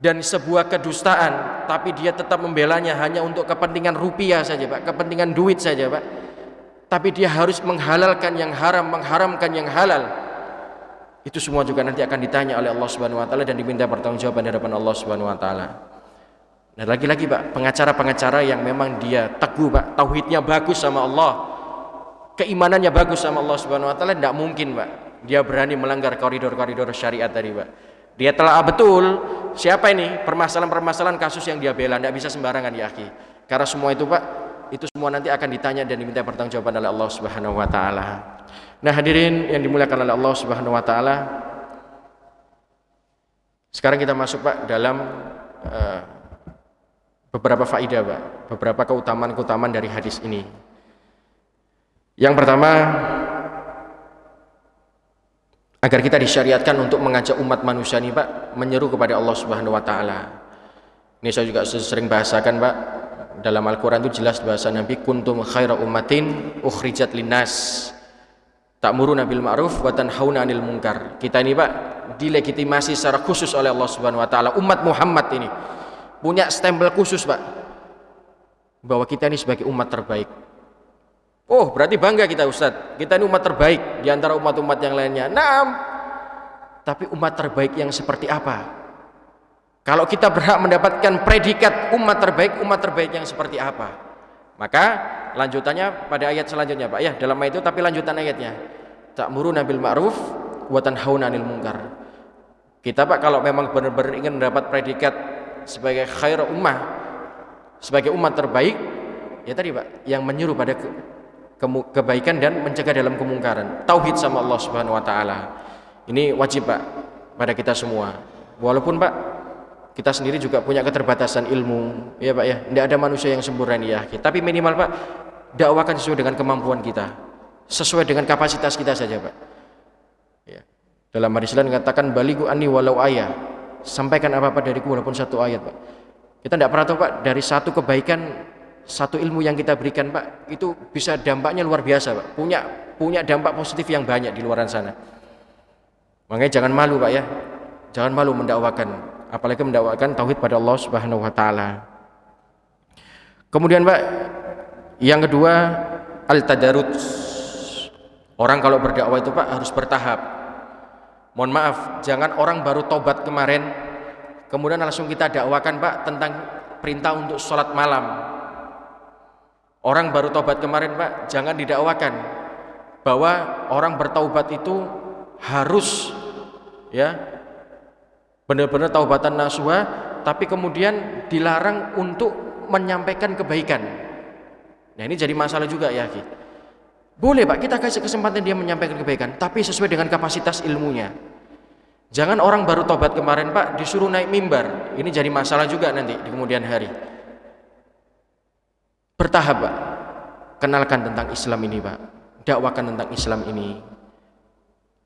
dan sebuah kedustaan, tapi dia tetap membelanya hanya untuk kepentingan rupiah saja Pak, kepentingan duit saja Pak, tapi dia harus menghalalkan yang haram, mengharamkan yang halal, itu semua juga nanti akan ditanya oleh Allah Subhanahu wa taala dan diminta pertanggungjawaban di hadapan Allah Subhanahu wa taala. Dan lagi-lagi Pak, pengacara-pengacara yang memang dia teguh Pak, tauhidnya bagus sama Allah, keimanannya bagus sama Allah Subhanahu wa taala, tidak mungkin Pak dia berani melanggar koridor-koridor syariat tadi Pak. Dia telah betul siapa ini permasalahan-permasalahan kasus yang dia bela, tidak bisa sembarangan ya akhi. Karena semua itu Pak itu semua nanti akan ditanya dan diminta pertanggungjawaban oleh Allah Subhanahu wa taala. Nah, hadirin yang dimuliakan oleh Allah Subhanahu wa taala, sekarang kita masuk Pak dalam beberapa faedah Pak, beberapa keutamaan-keutamaan dari hadis ini. Yang pertama, agar kita disyariatkan untuk mengajak umat manusia ini Pak menyeru kepada Allah Subhanahu wa taala. Ini saya juga sering bahasakan Pak, dalam Al-Qur'an itu jelas bahasa Nabi, kuntum khaira ummatin ukhrijat linnas ta'muruna bil ma'ruf wa tanhauna 'anil munkar. Kita ini Pak dilegitimasi secara khusus oleh Allah Subhanahu wa taala. Umat Muhammad ini punya stempel khusus Pak, bahwa kita ini sebagai umat terbaik. Oh, berarti bangga kita Ustadz, kita ini umat terbaik di antara umat-umat yang lainnya. Naam, tapi umat terbaik yang seperti apa? Kalau kita berhak mendapatkan predikat umat terbaik yang seperti apa? Maka lanjutannya pada ayat selanjutnya Pak ya, dalam ayat itu tapi lanjutan ayatnya, ta'muruna bil ma'ruf wa tanhauna 'anil munkar. Kita Pak kalau memang benar-benar ingin mendapat predikat sebagai khair ummah, sebagai umat terbaik, ya tadi Pak, yang menyuruh pada kebaikan dan mencegah dalam kemungkaran, tauhid sama Allah Subhanahu wa taala. Ini wajib Pak pada kita semua. Walaupun Pak kita sendiri juga punya keterbatasan ilmu, ya Pak ya, tidak ada manusia yang sempurna ya, tapi minimal Pak dakwakan sesuai dengan kemampuan kita, sesuai dengan kapasitas kita saja Pak ya. Dalam hadis lain dikatakan balighu anni walau ayah, sampaikan apa-apa dariku walaupun satu ayat Pak. Kita tidak pernah tahu Pak, dari satu kebaikan, satu ilmu yang kita berikan Pak, itu bisa dampaknya luar biasa Pak, punya dampak positif yang banyak di luar sana. Makanya jangan malu Pak ya, jangan malu mendakwakan, apalagi mendakwakan tauhid pada Allah Subhanahu wa taala. Kemudian Pak, yang kedua, al-tadarruj. Orang kalau berdakwah itu Pak harus bertahap. Mohon maaf, jangan orang baru tobat kemarin kemudian langsung kita dakwakan Pak tentang perintah untuk sholat malam. Orang baru tobat kemarin Pak, jangan didakwakan bahwa orang bertaubat itu harus ya benar-benar taubatan nasuha, tapi kemudian dilarang untuk menyampaikan kebaikan. Nah ini jadi masalah juga ya. Boleh Pak, kita kasih kesempatan dia menyampaikan kebaikan, tapi sesuai dengan kapasitas ilmunya. Jangan orang baru tobat kemarin Pak disuruh naik mimbar, ini jadi masalah juga nanti di kemudian hari. Bertahap Pak, kenalkan tentang Islam ini Pak, dakwakan tentang Islam ini,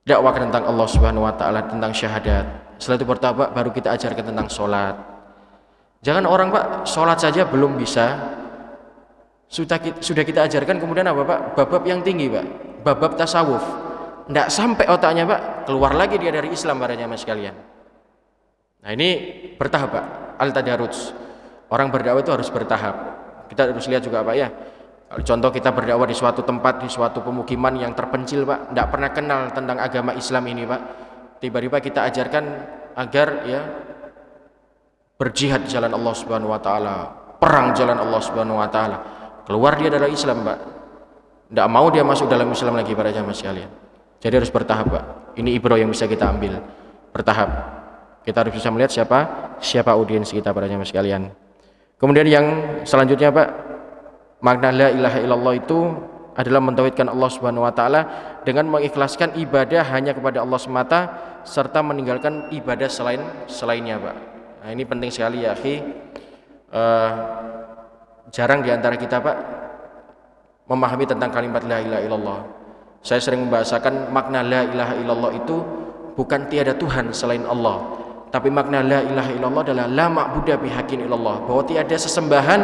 dakwakan tentang Allah Subhanahu wa taala, tentang syahadat. Setelah itu bertahap Pak, baru kita ajarkan tentang sholat. Jangan orang Pak sholat saja belum bisa, sudah kita ajarkan kemudian apa Pak, bab-bab yang tinggi Pak, bab-bab tasawuf, tidak sampai otaknya Pak, keluar lagi dia dari Islam para jamaah sekalian. Nah ini bertahap Pak, al-tadarruj. Orang berdakwah itu harus bertahap. Kita harus lihat juga Pak ya, contoh kita berdakwah di suatu tempat, di suatu pemukiman yang terpencil Pak, tidak pernah kenal tentang agama Islam ini Pak, tiba-tiba kita ajarkan agar ya berjihad di jalan Allah Subhanahu wa taala, perang jalan Allah Subhanahu wa taala. Keluar dia dari Islam Pak, tidak mau dia masuk dalam Islam lagi para jamaah sekalian. Jadi harus bertahap Pak. Ini ibrah yang bisa kita ambil, bertahap. Kita harus bisa melihat siapa audiens kita para jamaah sekalian. Kemudian yang selanjutnya Pak, makna la ilaha illallah itu adalah mentauhidkan Allah Subhanahu wa taala dengan mengikhlaskan ibadah hanya kepada Allah semata serta meninggalkan ibadah selainnya Pak. Nah, ini penting sekali ya akhi. Jarang diantara kita Pak memahami tentang kalimat la ilaha illallah. Saya sering membahasakan makna la ilaha illallah itu bukan tiada Tuhan selain Allah, tapi makna la ilaha illallah adalah la ma'budu bihaqqin illallah, bahwa tiada sesembahan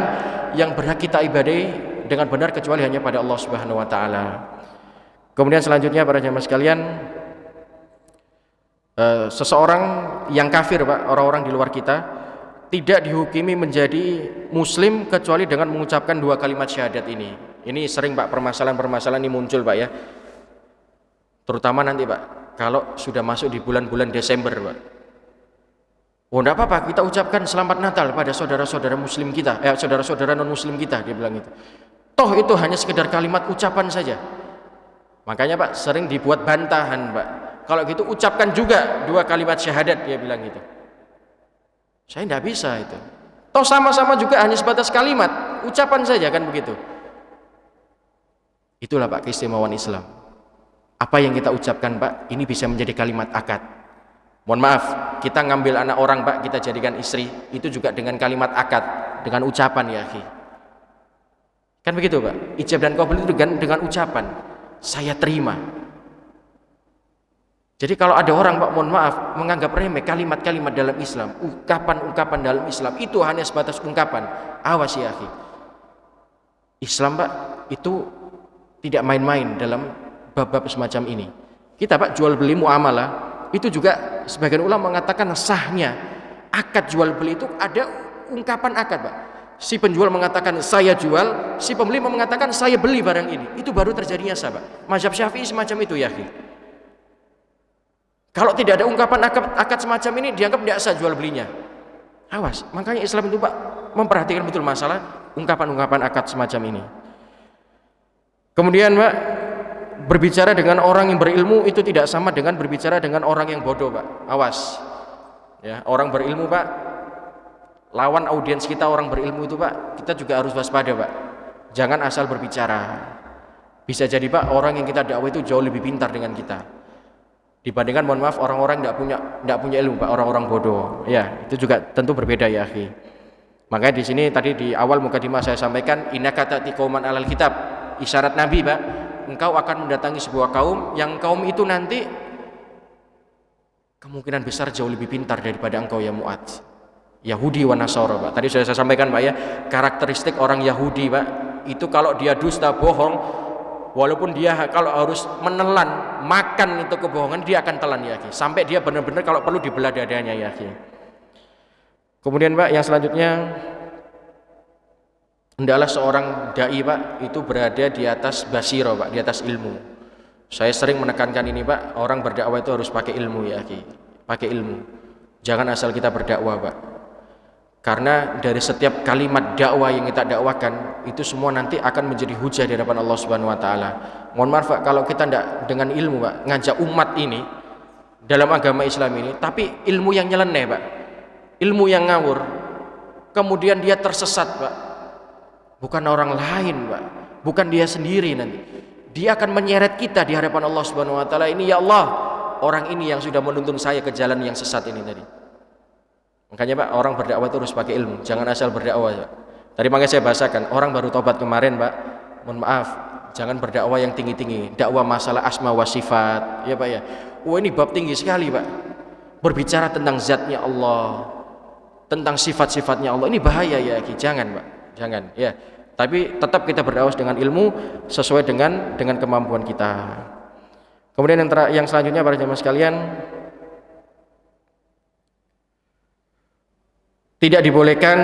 yang berhak kita ibadahi dengan benar kecuali hanya pada Allah Subhanahu wa taala. Kemudian selanjutnya para jamaah sekalian, seseorang yang kafir Pak, orang-orang di luar kita tidak dihukumi menjadi muslim kecuali dengan mengucapkan dua kalimat syahadat ini. Ini sering Pak permasalahan-permasalahan ini muncul Pak ya. Terutama nanti Pak kalau sudah masuk di bulan-bulan Desember Pak. Oh enggak apa-apa, kita ucapkan selamat Natal pada saudara-saudara muslim kita, saudara-saudara non muslim kita, dia bilang itu. Toh itu hanya sekedar kalimat ucapan saja. Makanya Pak sering dibuat bantahan Pak. Kalau gitu ucapkan juga dua kalimat syahadat, dia bilang gitu. Saya tidak bisa itu. Toh sama-sama juga hanya sebatas kalimat, ucapan saja kan begitu. Itulah Pak keistimewaan Islam. Apa yang kita ucapkan Pak, ini bisa menjadi kalimat akad. Mohon maaf, kita ngambil anak orang Pak, kita jadikan istri, itu juga dengan kalimat akad, dengan ucapan ya akhi. Kan begitu Pak, ijab dan qabul itu dengan ucapan, saya terima. Jadi kalau ada orang Pak, mohon maaf, menganggap remeh kalimat-kalimat dalam Islam, ungkapan-ungkapan dalam Islam, itu hanya sebatas ungkapan, awas ya akhi. Islam Pak, itu tidak main-main dalam bab-bab semacam ini. Kita Pak jual beli muamalah, itu juga sebagian ulama mengatakan sahnya akad jual beli itu ada ungkapan akad Pak. Si penjual mengatakan saya jual, si pembeli mengatakan saya beli barang ini. Itu baru terjadinya sah Pak. Mazhab Syafi'i semacam itu ya akhi. Kalau tidak ada ungkapan akad semacam ini dianggap tidak sah jual belinya. Awas, makanya Islam itu Pak memperhatikan betul masalah ungkapan-ungkapan akad semacam ini. Kemudian Pak, berbicara dengan orang yang berilmu itu tidak sama dengan berbicara dengan orang yang bodoh Pak. Awas. Ya, orang berilmu Pak, lawan audiens kita orang berilmu itu Pak, kita juga harus waspada Pak. Jangan asal berbicara. Bisa jadi Pak orang yang kita dakwah itu jauh lebih pintar dengan kita. Dibandingkan mohon maaf orang-orang tidak punya ilmu Pak, orang-orang bodoh. Ya, itu juga tentu berbeda ya akhi. Makanya di sini tadi di awal mukadimah saya sampaikan innaka ta'ti qauman 'alal kitab. Isyarat Nabi Pak, engkau akan mendatangi sebuah kaum yang kaum itu nanti kemungkinan besar jauh lebih pintar daripada engkau ya Mu'adz. Yahudi wa Nasara Pak. Tadi sudah saya sampaikan Pak ya, karakteristik orang Yahudi Pak, itu kalau dia dusta bohong, walaupun dia kalau harus menelan makan itu kebohongan, dia akan telan ya akhi. Sampai dia benar-benar kalau perlu dibelah dadanya ya akhi. Kemudian Pak yang selanjutnya, hendaklah seorang dai Pak itu berada di atas basirah Pak, di atas ilmu. Saya sering menekankan ini Pak, orang berdakwah itu harus pakai ilmu ya akhi. Pakai ilmu. Jangan asal kita berdakwah Pak. Karena dari setiap kalimat dakwah yang kita dakwakan itu semua nanti akan menjadi hujah di hadapan Allah Subhanahu wa taala. Mohon maaf Pak, kalau kita tidak dengan ilmu Pak, ngajak umat ini dalam agama Islam ini, tapi ilmu yang nyeleneh Pak. Ilmu yang ngawur. Kemudian dia tersesat Pak. Bukan orang lain Pak, bukan dia sendiri nanti. Dia akan menyeret kita di hadapan Allah Subhanahu wa taala. Ini ya Allah, orang ini yang sudah menuntun saya ke jalan yang sesat ini tadi. Makanya Pak, orang berdakwah itu harus pakai ilmu, jangan asal berdakwah Pak. Tadi makanya saya bahasakan, orang baru tobat kemarin Pak, mohon maaf, jangan berdakwah yang tinggi-tinggi, dakwah masalah asma wa sifat, ya Pak ya. Wah ini bab tinggi sekali Pak. Berbicara tentang zatnya Allah, tentang sifat-sifatnya Allah, ini bahaya ya, jangan Pak, jangan ya. Tapi tetap kita berdakwah dengan ilmu sesuai dengan kemampuan kita. Kemudian yang selanjutnya para jemaah sekalian, tidak dibolehkan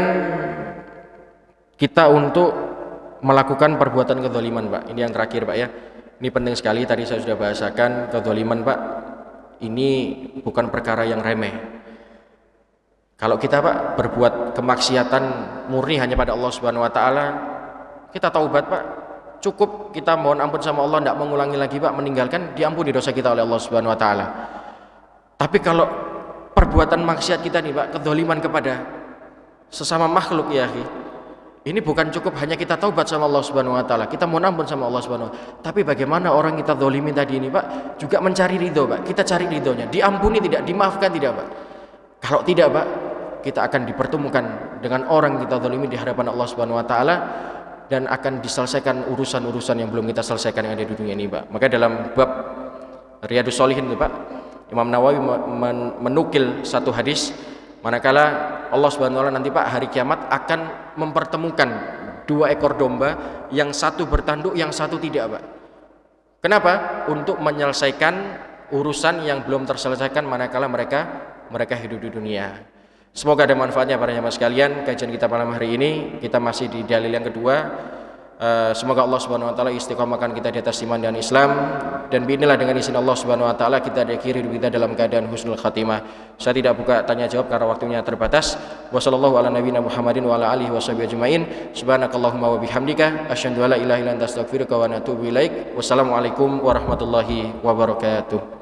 kita untuk melakukan perbuatan kezaliman Pak. Ini yang terakhir Pak ya. Ini penting sekali, tadi saya sudah bahasakan kezaliman Pak. Ini bukan perkara yang remeh. Kalau kita Pak berbuat kemaksiatan murni hanya pada Allah Subhanahu wa taala, kita taubat Pak. Cukup kita mohon ampun sama Allah, tidak mengulangi lagi Pak, meninggalkan, diampuni dosa kita oleh Allah Subhanahu wa taala. Tapi kalau perbuatan maksiat kita nih Pak, kezaliman kepada sesama makhluk ya akhi, ini bukan cukup hanya kita taubat sama Allah Subhanahu wa taala, kita mohon ampun sama Allah Subhanahu wa taala, tapi bagaimana orang kita zalimin tadi ini Pak juga mencari ridho Pak, kita cari ridhonya, diampuni tidak, dimaafkan tidak Pak. Kalau tidak Pak, kita akan dipertemukan dengan orang yang kita zalimi di hadapan Allah Subhanahu wa taala dan akan diselesaikan urusan-urusan yang belum kita selesaikan yang ada di dunia ini Pak. Maka dalam bab Riyadhus Shalihin itu Pak, Imam Nawawi menukil satu hadis, manakala Allah Subhanahu wa taala nanti Pak hari kiamat akan mempertemukan dua ekor domba, yang satu bertanduk, yang satu tidak Pak. Kenapa? Untuk menyelesaikan urusan yang belum terselesaikan manakala mereka hidup di dunia. Semoga ada manfaatnya para jemaah sekalian. Kajian kita malam hari ini kita masih di dalil yang kedua. Semoga Allah Subhanahu wa taala istiqomahkan kita di atas iman dan Islam, dan biinilah dengan izin Allah Subhanahu wa taala kita diakhiri hidup kita dalam keadaan husnul khatimah. Saya tidak buka tanya jawab karena waktunya terbatas. Wassallallahu ala nabiyina Muhammadin wa ala alihi washabihi ajmain. Subhanakallahumma wa bihamdika asyhadu an la ilaha illa anta astaghfiruka wa atubu ilaik. Wassalamualaikum warahmatullahi wabarakatuh.